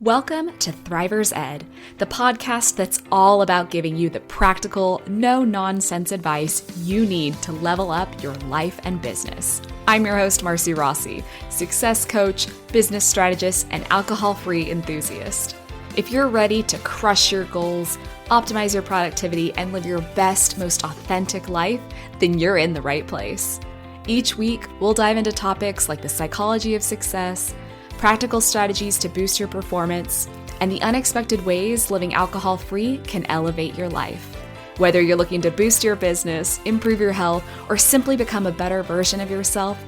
Welcome to Thriver's Ed, the podcast that's all about giving you the practical, no-nonsense advice you need to level up your life and business. I'm your host, Marcy Rossi, success coach, business strategist, and alcohol-free enthusiast. If you're ready to crush your goals, optimize your productivity, and live your best, most authentic life, then you're in the right place. Each week, we'll dive into topics like the psychology of success, practical strategies to boost your performance, and the unexpected ways living alcohol-free can elevate your life. Whether you're looking to boost your business, improve your health, or simply become a better version of yourself,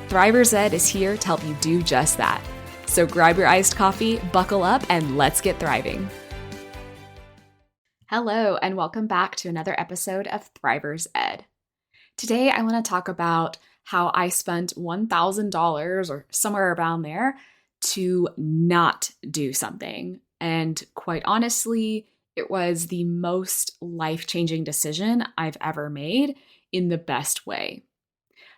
Thriver's Ed is here to help you do just that. So grab your iced coffee, buckle up, and let's get thriving. Hello, and welcome back to another episode of Thriver's Ed. Today, I want to talk about how I spent $1,000 or somewhere around there to not do something. And quite honestly, it was the most life-changing decision I've ever made in the best way.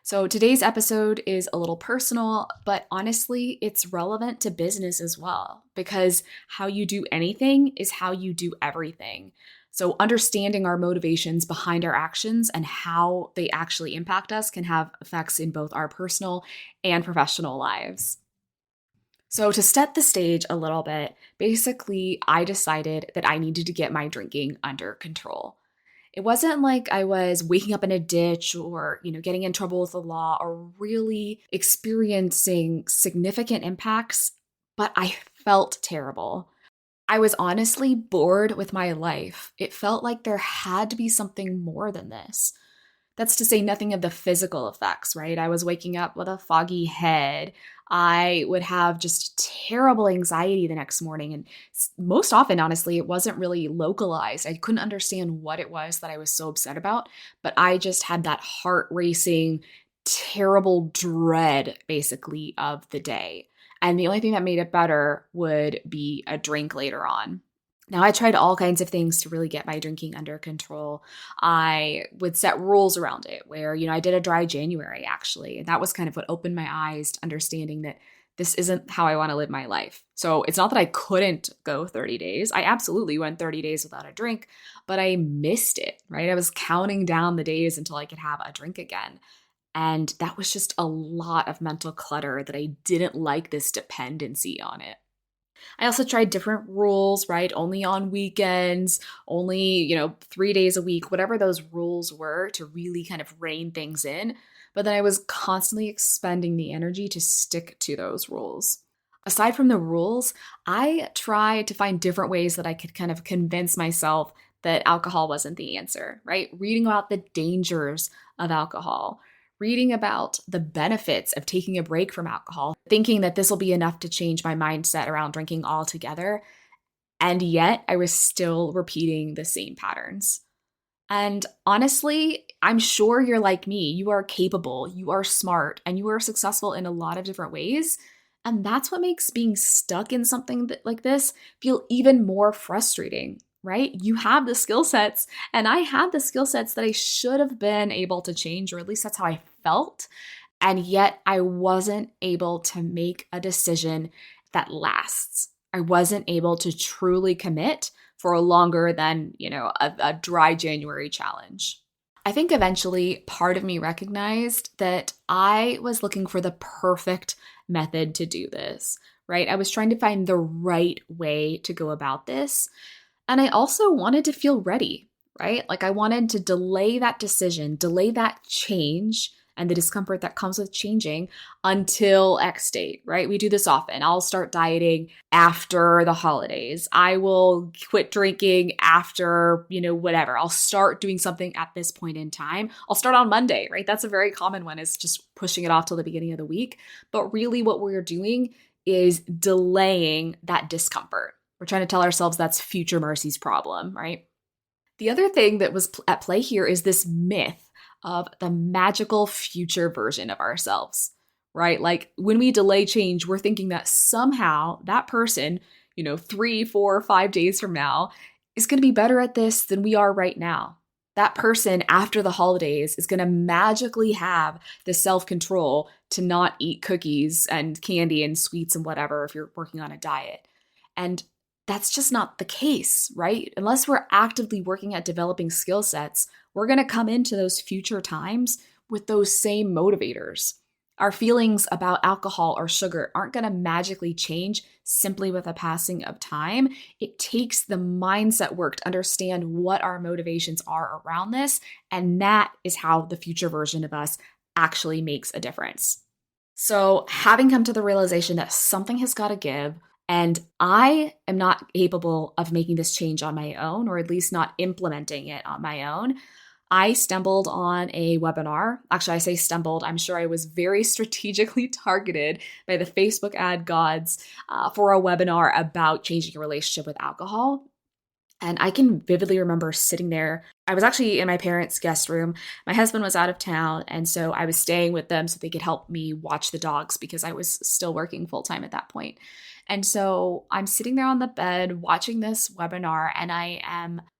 So today's episode is a little personal, but honestly, it's relevant to business as well, because how you do anything is how you do everything. So understanding our motivations behind our actions and how they actually impact us can have effects in both our personal and professional lives. So to set the stage a little bit, basically, I decided that I needed to get my drinking under control. It wasn't like I was waking up in a ditch or, getting in trouble with the law or really experiencing significant impacts, but I felt terrible. I was honestly bored with my life. It felt like there had to be something more than this. That's to say nothing of the physical effects, right? I was waking up with a foggy head. I would have just terrible anxiety the next morning. And most often, honestly, it wasn't really localized. I couldn't understand what it was that I was so upset about, but I just had that heart racing, terrible dread, basically, of the day. And the only thing that made it better would be a drink later on. Now, I tried all kinds of things to really get my drinking under control. I would set rules around it where, I did a dry January actually. And that was kind of what opened my eyes to understanding that this isn't how I want to live my life. So it's not that I couldn't go 30 days. I absolutely went 30 days without a drink, but I missed it, right? I was counting down the days until I could have a drink again. And that was just a lot of mental clutter that I didn't like this dependency on it. I also tried different rules, right? Only on weekends, only, 3 days a week, whatever those rules were to really kind of rein things in. But then I was constantly expending the energy to stick to those rules. Aside from the rules, I tried to find different ways that I could kind of convince myself that alcohol wasn't the answer, right? Reading about the dangers of alcohol, reading about the benefits of taking a break from alcohol, thinking that this will be enough to change my mindset around drinking altogether. And yet I was still repeating the same patterns. And honestly, I'm sure you're like me. You are capable, you are smart, and you are successful in a lot of different ways. And that's what makes being stuck in something like this feel even more frustrating, right? You have the skill sets, and I had the skill sets that I should have been able to change, or at least that's how I felt. And yet I wasn't able to make a decision that lasts. I wasn't able to truly commit for longer than, a dry January challenge. I think eventually part of me recognized that I was looking for the perfect method to do this, right? I was trying to find the right way to go about this. And I also wanted to feel ready, right? Like I wanted to delay that decision, delay that change and the discomfort that comes with changing until X date, right? We do this often. I'll start dieting after the holidays. I will quit drinking after, whatever. I'll start doing something at this point in time. I'll start on Monday, right? That's a very common one, is just pushing it off till the beginning of the week. But really what we're doing is delaying that discomfort. We're trying to tell ourselves that's future Marcy's problem, right? The other thing that was at play here is this myth of the magical future version of ourselves, right? Like when we delay change, we're thinking that somehow that person, 3, 4, 5 days from now is going to be better at this than we are right now. That person after the holidays is going to magically have the self-control to not eat cookies and candy and sweets and whatever if you're working on a diet. And that's just not the case, right? Unless we're actively working at developing skill sets, we're going to come into those future times with those same motivators. Our feelings about alcohol or sugar aren't going to magically change simply with the passing of time. It takes the mindset work to understand what our motivations are around this. And that is how the future version of us actually makes a difference. So, having come to the realization that something has got to give, and I am not capable of making this change on my own, or at least not implementing it on my own, I stumbled on a webinar. Actually, I say stumbled. I'm sure I was very strategically targeted by the Facebook ad gods for a webinar about changing your relationship with alcohol. And I can vividly remember sitting there. I was actually in my parents' guest room. My husband was out of town, and so I was staying with them so they could help me watch the dogs because I was still working full time at that point. And so I'm sitting there on the bed watching this webinar, and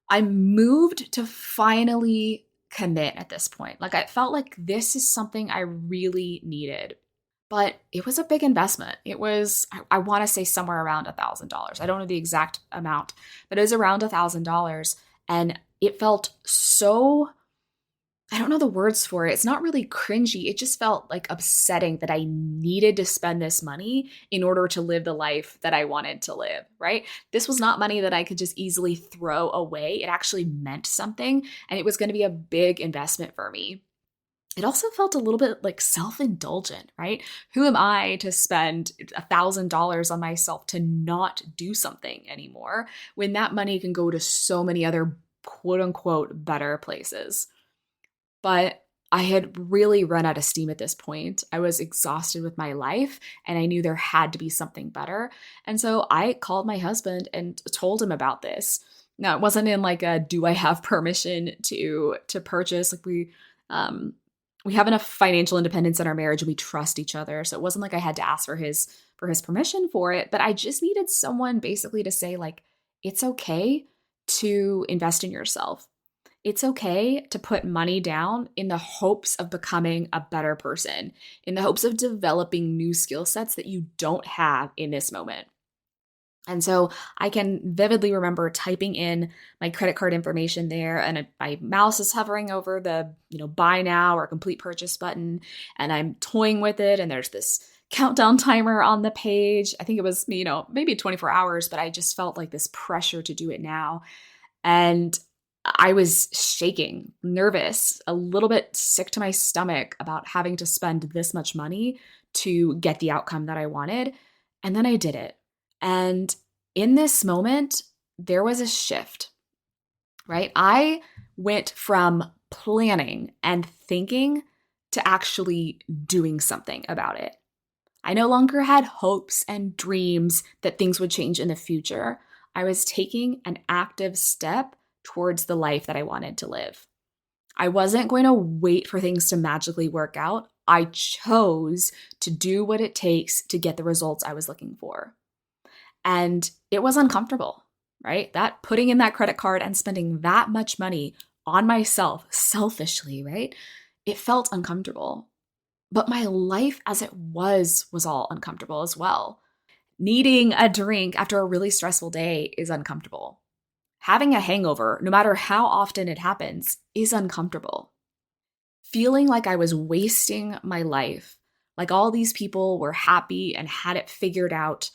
I'm moved to finally commit at this point. Like I felt like this is something I really needed. But it was a big investment. It was, I want to say somewhere around $1,000. I don't know the exact amount, but it was around $1,000. And it felt so, I don't know the words for it. It's not really cringy. It just felt like upsetting that I needed to spend this money in order to live the life that I wanted to live, right? This was not money that I could just easily throw away. It actually meant something, and it was going to be a big investment for me. It also felt a little bit like self-indulgent, right? Who am I to spend $1,000 on myself to not do something anymore when that money can go to so many other quote unquote better places? But I had really run out of steam at this point. I was exhausted with my life and I knew there had to be something better. And so I called my husband and told him about this. Now, it wasn't in like a do I have permission to purchase? Like we have enough financial independence in our marriage and we trust each other. So it wasn't like I had to ask for his permission for it, but I just needed someone basically to say like it's okay to invest in yourself. It's okay to put money down in the hopes of becoming a better person, in the hopes of developing new skill sets that you don't have in this moment. And so I can vividly remember typing in my credit card information there, and my mouse is hovering over the, buy now or complete purchase button, and I'm toying with it. And there's this countdown timer on the page. I think it was, maybe 24 hours, but I just felt like this pressure to do it now. And I was shaking, nervous, a little bit sick to my stomach about having to spend this much money to get the outcome that I wanted. And then I did it. And in this moment, there was a shift, right? I went from planning and thinking to actually doing something about it. I no longer had hopes and dreams that things would change in the future. I was taking an active step towards the life that I wanted to live. I wasn't going to wait for things to magically work out. I chose to do what it takes to get the results I was looking for. And it was uncomfortable, right? That putting in that credit card and spending that much money on myself selfishly, right? It felt uncomfortable. But my life as it was all uncomfortable as well. Needing a drink after a really stressful day is uncomfortable. Having a hangover, no matter how often it happens, is uncomfortable. Feeling like I was wasting my life, like all these people were happy and had it figured out,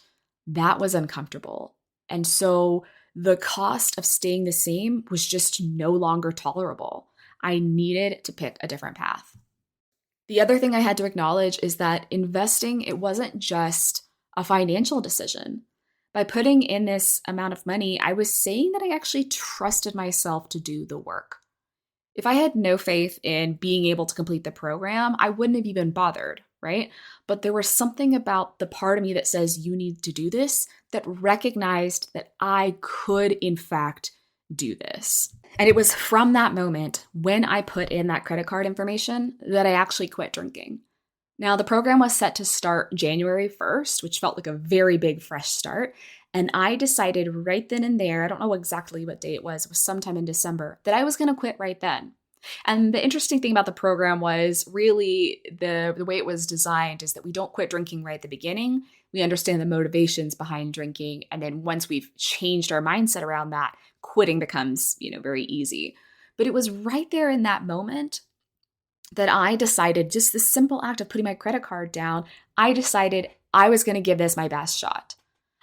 that was uncomfortable. And so the cost of staying the same was just no longer tolerable. I needed to pick a different path. The other thing I had to acknowledge is that investing, it wasn't just a financial decision. By putting in this amount of money, I was saying that I actually trusted myself to do the work. If I had no faith in being able to complete the program, I wouldn't have even bothered, right? But there was something about the part of me that says you need to do this that recognized that I could, in fact, do this. And it was from that moment when I put in that credit card information that I actually quit drinking. Now, the program was set to start January 1st, which felt like a very big fresh start. And I decided right then and there, I don't know exactly what day it was sometime in December, that I was going to quit right then. And the interesting thing about the program was really the way it was designed is that we don't quit drinking right at the beginning. We understand the motivations behind drinking. And then once we've changed our mindset around that, quitting becomes, very easy. But it was right there in that moment that I decided, just the simple act of putting my credit card down, I decided I was going to give this my best shot.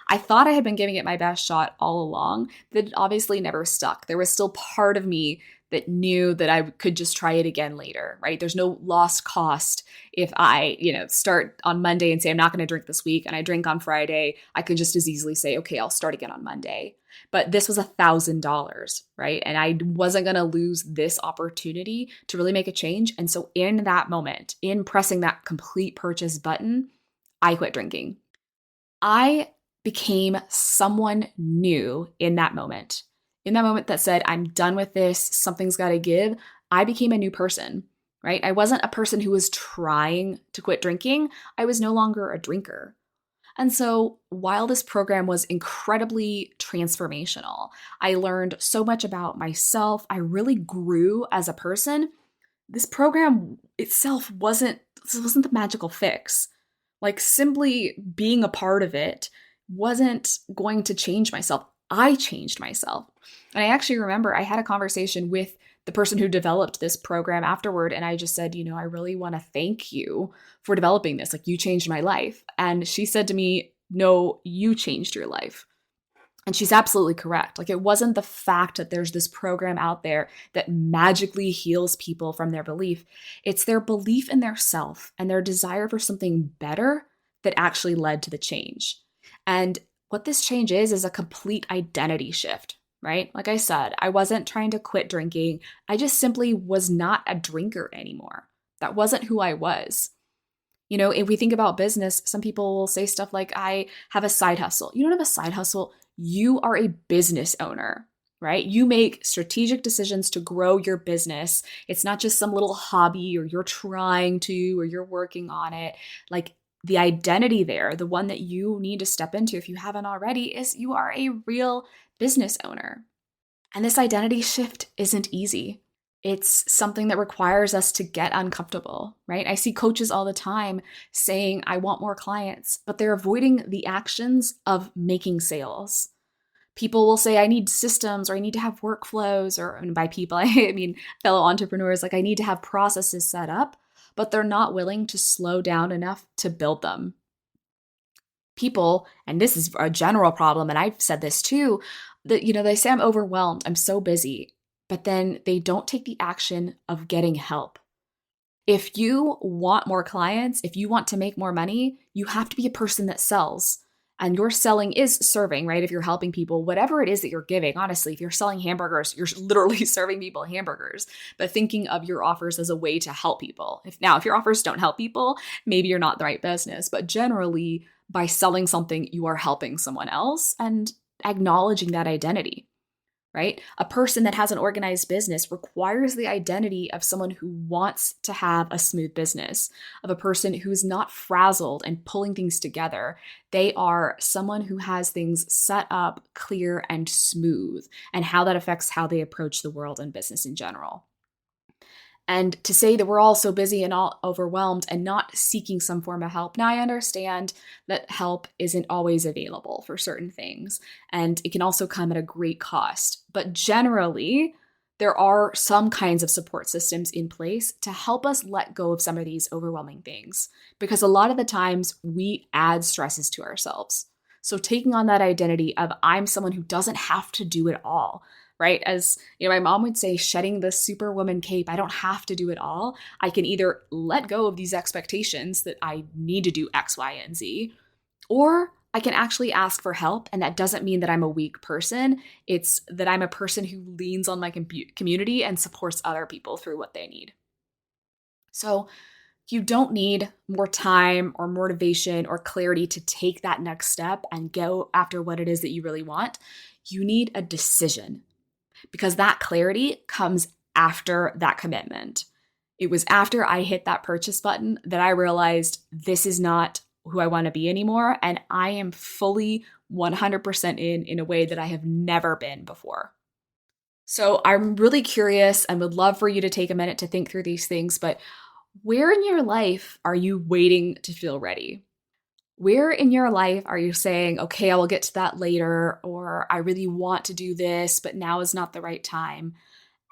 I thought I had been giving it my best shot all along, that it obviously never stuck. There was still part of me that knew that I could just try it again later, right? There's no lost cost if I, start on Monday and say, I'm not going to drink this week, and I drink on Friday. I could just as easily say, okay, I'll start again on Monday. But this was $1,000, right? And I wasn't going to lose this opportunity to really make a change. And so in that moment, in pressing that complete purchase button, I quit drinking. I became someone new in that moment. In that moment that said, I'm done with this, something's got to give, I became a new person, right? I wasn't a person who was trying to quit drinking. I was no longer a drinker. And so while this program was incredibly transformational, I learned so much about myself. I really grew as a person. This program itself wasn't the magical fix. Like, simply being a part of it wasn't going to change myself. I changed myself. And I actually remember I had a conversation with the person who developed this program afterward. And I just said, I really want to thank you for developing this. Like, you changed my life. And she said to me, no, you changed your life. And she's absolutely correct. Like, it wasn't the fact that there's this program out there that magically heals people from their belief. It's their belief in their self and their desire for something better that actually led to the change. And what this change is a complete identity shift, right? Like I said, I wasn't trying to quit drinking. I just simply was not a drinker anymore. That wasn't who I was. If we think about business, some people will say stuff like, I have a side hustle. You don't have a side hustle. You are a business owner, right? You make strategic decisions to grow your business. It's not just some little hobby, or you're trying to, or you're working on it. Like, the identity there, the one that you need to step into if you haven't already, is you are a real business owner. And this identity shift isn't easy. It's something that requires us to get uncomfortable, right? I see coaches all the time saying, I want more clients, but they're avoiding the actions of making sales. People will say, I need systems, or I need to have workflows, or, and by people, I mean fellow entrepreneurs, like, I need to have processes set up, but they're not willing to slow down enough to build them. People, and this is a general problem, and I've said this too, that, they say, I'm overwhelmed, I'm so busy, but then they don't take the action of getting help. If you want more clients, if you want to make more money, you have to be a person that sells. And your selling is serving, right? If you're helping people, whatever it is that you're giving, honestly, if you're selling hamburgers, you're literally serving people hamburgers, but thinking of your offers as a way to help people. If your offers don't help people, maybe you're not the right business. But generally, by selling something, you are helping someone else and acknowledging that identity. Right? A person that has an organized business requires the identity of someone who wants to have a smooth business, of a person who's not frazzled and pulling things together. They are someone who has things set up, clear, and smooth, and how that affects how they approach the world and business in general. And to say that we're all so busy and all overwhelmed and not seeking some form of help. Now, I understand that help isn't always available for certain things, and it can also come at a great cost. But generally, there are some kinds of support systems in place to help us let go of some of these overwhelming things, because a lot of the times we add stresses to ourselves. So taking on that identity of, I'm someone who doesn't have to do it all, right? As my mom would say, shedding the superwoman cape. I don't have to do it all. I can either let go of these expectations that I need to do X, Y, and Z, or I can actually ask for help. And that doesn't mean that I'm a weak person. It's that I'm a person who leans on my community and supports other people through what they need. So you don't need more time or motivation or clarity to take that next step and go after what it is that you really want. You need a decision, because that clarity comes after that commitment. It was after I hit that purchase button that I realized this is not who I want to be anymore, and I am fully 100% in a way that I have never been before. So I'm really curious and would love for you to take a minute to think through these things, but where in your life are you waiting to feel ready? Where in your life are you saying, okay, I will get to that later, or I really want to do this, but now is not the right time?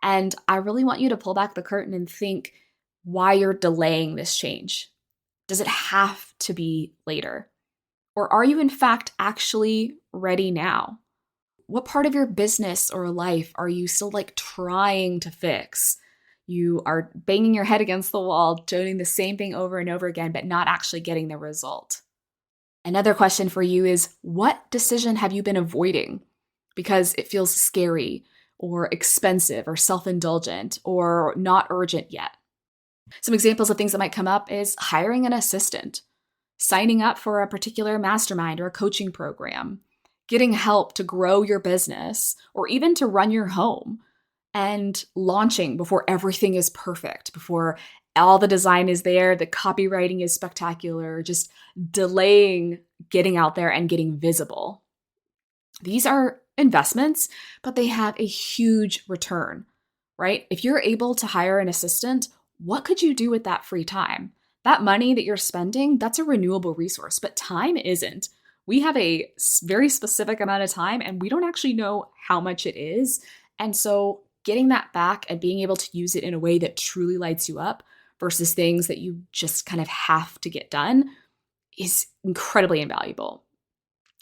And I really want you to pull back the curtain and think why you're delaying this change. Does it have to be later? Or are you, in fact, actually ready now? What part of your business or life are you still like trying to fix? You are banging your head against the wall, doing the same thing over and over again, but not actually getting the result. Another question for you is, what decision have you been avoiding because it feels scary or expensive or self indulgent or not urgent yet? Some examples of things that might come up is hiring an assistant, signing up for a particular mastermind or a coaching program, getting help to grow your business or even to run your home, and launching before everything is perfect, before all the design is there, the copywriting is spectacular, just delaying getting out there and getting visible. These are investments, but they have a huge return, right? If you're able to hire an assistant, what could you do with that free time? That money that you're spending, that's a renewable resource, but time isn't. We have a very specific amount of time and we don't actually know how much it is. And so getting that back and being able to use it in a way that truly lights you up versus things that you just kind of have to get done is incredibly invaluable.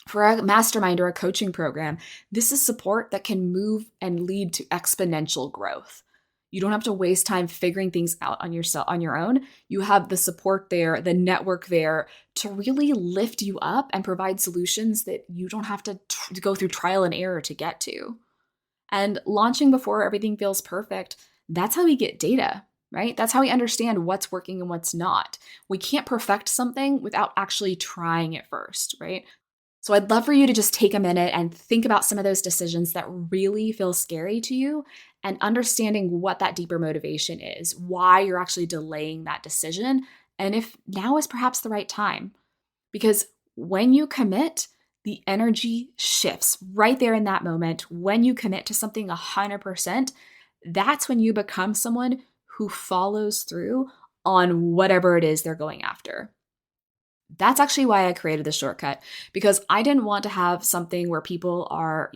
For a mastermind or a coaching program, this is support that can move and lead to exponential growth. You don't have to waste time figuring things out on your own. You have the support there, the network there to really lift you up and provide solutions that you don't have to go through trial and error to get to. And launching before everything feels perfect, that's how we get data, right? That's how we understand what's working and what's not. We can't perfect something without actually trying it first, right? So I'd love for you to just take a minute and think about some of those decisions that really feel scary to you and understanding what that deeper motivation is, why you're actually delaying that decision, and if now is perhaps the right time. Because when you commit, the energy shifts right there in that moment. When you commit to something 100%, that's when you become someone who follows through on whatever it is they're going after. That's actually why I created the shortcut, because I didn't want to have something where people are,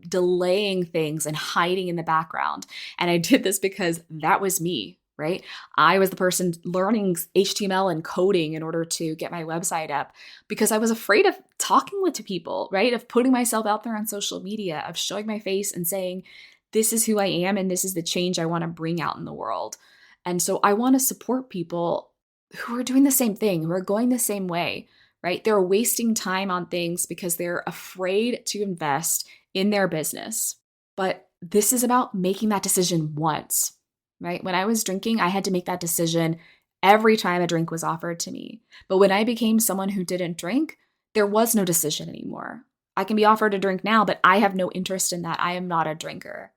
delaying things and hiding in the background. And I did this because that was me, right? I was the person learning HTML and coding in order to get my website up because I was afraid of talking with people, right? Of putting myself out there on social media, of showing my face and saying, this is who I am and this is the change I want to bring out in the world. And so I want to support people who are doing the same thing, who are going the same way, right? They're wasting time on things because they're afraid to invest in their business. But this is about making that decision once, right? When I was drinking, I had to make that decision every time a drink was offered to me. But when I became someone who didn't drink, there was no decision anymore. I can be offered a drink now, but I have no interest in that. I am not a drinker.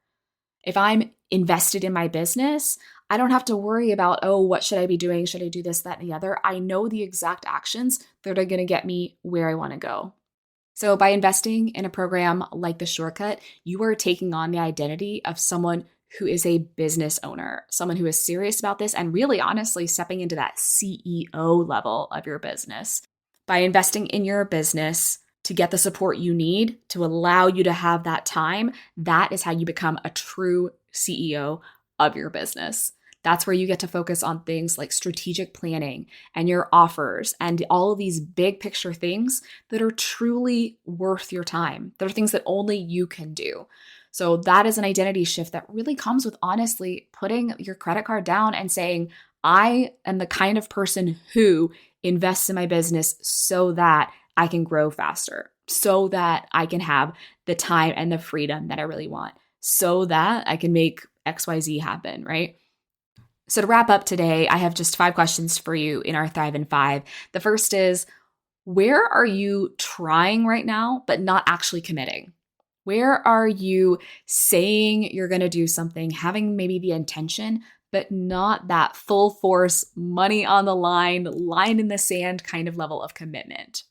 If I'm invested in my business, I don't have to worry about, oh, what should I be doing? Should I do this, that, and the other? I know the exact actions that are going to get me where I want to go. So by investing in a program like the Shortcut, you are taking on the identity of someone who is a business owner, someone who is serious about this and really honestly stepping into that CEO level of your business. By investing in your business, to get the support you need to allow you to have that time, that is how you become a true CEO of your business. That's where you get to focus on things like strategic planning and your offers and all of these big picture things that are truly worth your time. That are things that only you can do. So that is an identity shift that really comes with honestly putting your credit card down and saying, I am the kind of person who invests in my business so that I can grow faster, so that I can have the time and the freedom that I really want, so that I can make XYZ happen, right? So to wrap up today, I have just 5 questions for you in our Thrive in 5. The first is, where are you trying right now, but not actually committing? Where are you saying you're going to do something, having maybe the intention, but not that full force, money on the line in the sand kind of level of commitment?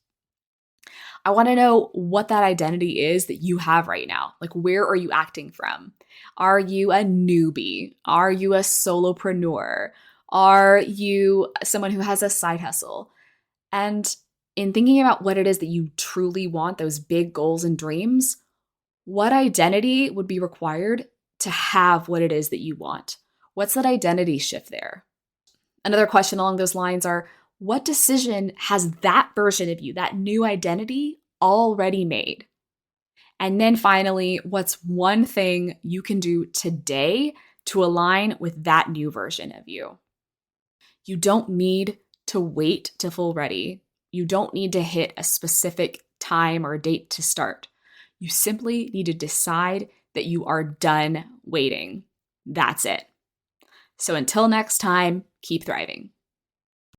I want to know what that identity is that you have right now. Like, where are you acting from? Are you a newbie? Are you a solopreneur? Are you someone who has a side hustle? And In thinking about what it is that you truly want, those big goals and dreams, what identity would be required to have what it is that you want? What's that identity shift there? Another question along those lines are, what decision has that version of you, that new identity, already made? And then finally, what's one thing you can do today to align with that new version of you? You don't need to wait to feel ready. You don't need to hit a specific time or date to start. You simply need to decide that you are done waiting. That's it. So until next time, keep thriving.